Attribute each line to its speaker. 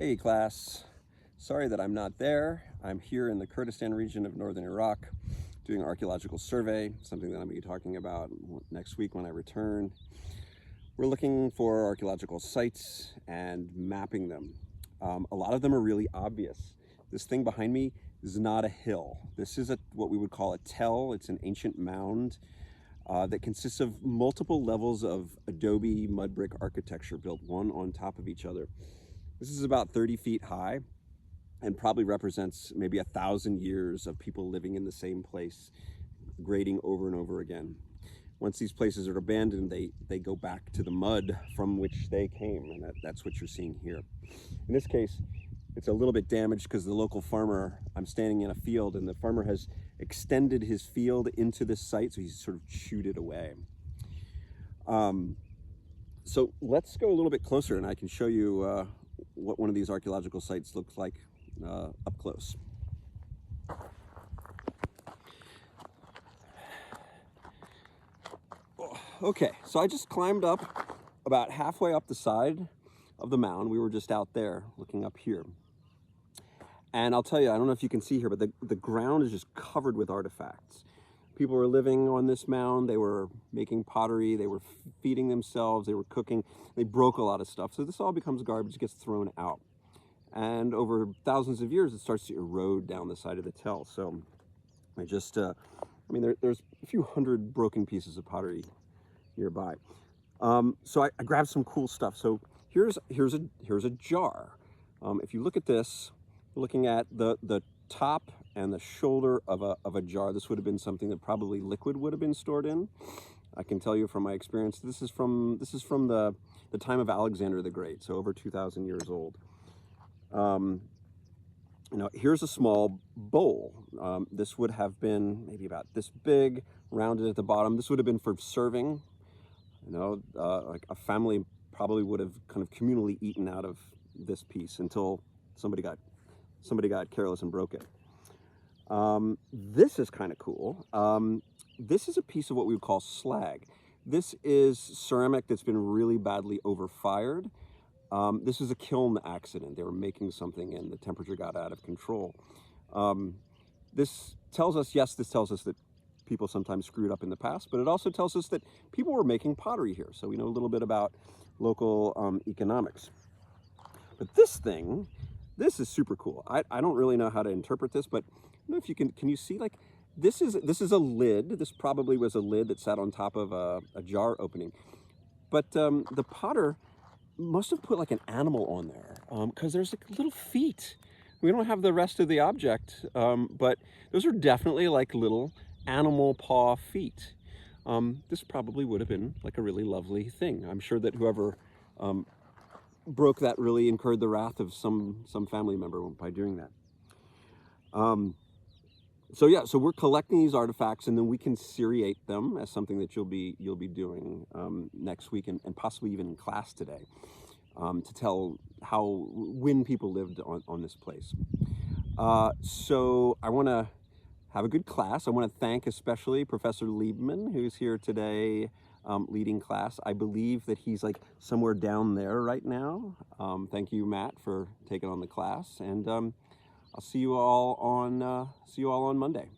Speaker 1: Hey class, sorry that I'm not there. I'm here in the Kurdistan region of northern Iraq doing an archaeological survey, something that I'm going to be talking about next week when I return. We're looking for archaeological sites and mapping them. A lot of them are really obvious. This thing behind me is not a hill. This is what we would call a tell. It's an ancient mound that consists of multiple levels of adobe mud brick architecture built one on top of each other. This is about 30 feet high and probably represents maybe 1,000 years of people living in the same place, grading over and over again. Once these places are abandoned, they go back to the mud from which they came, and that's what you're seeing here. In this case, it's a little bit damaged because the local farmer, I'm standing in a field, and the farmer has extended his field into this site, so he's sort of chewed it away. So let's go a little bit closer, and I can show you what one of these archaeological sites looks like up close. Okay, so I just climbed up about halfway up the side of the mound. We were just out there looking up here. And I'll tell you, I don't know if you can see here, but the ground is just covered with artifacts. People were living on this mound. They were making pottery. They were feeding themselves. They were cooking. They broke a lot of stuff. So this all becomes garbage, gets thrown out. And over thousands of years, it starts to erode down the side of the tell. So I just, there's a few hundred broken pieces of pottery nearby. So I grabbed some cool stuff. So here's a jar. If you look at this, looking at the top and the shoulder of a jar, this would have been something that probably liquid would have been stored in. I can tell you from my experience, this is from the time of Alexander the Great, so over 2,000 years old. Here's a small bowl. This would have been maybe about this big, rounded at the bottom. This would have been for serving. Like a family probably would have kind of communally eaten out of this piece until somebody got careless and broke it. This is kind of cool. This is a piece of what we would call slag. This is ceramic that's been really badly overfired. This is a kiln accident. They were making something and the temperature got out of control. This tells us that people sometimes screwed up in the past, but it also tells us that people were making pottery here. So we know a little bit about local economics. But this is super cool. I don't really know how to interpret this, but I don't know if you can you see, like, this is a lid. This probably was a lid that sat on top of a jar opening. But the potter must have put like an animal on there because there's like little feet. We don't have the rest of the object, but those are definitely like little animal paw feet. This probably would have been like a really lovely thing. I'm sure that whoever broke that really incurred the wrath of some family member by doing that. So we're collecting these artifacts, and then we can seriate them as something that you'll be doing next week and possibly even in class today, to tell when people lived on this place. So I want to have a good class. I want to thank especially Professor Liebman, who's here today leading class. I believe that he's like somewhere down there right now. Thank you, Matt, for taking on the class, and I'll see you all on Monday.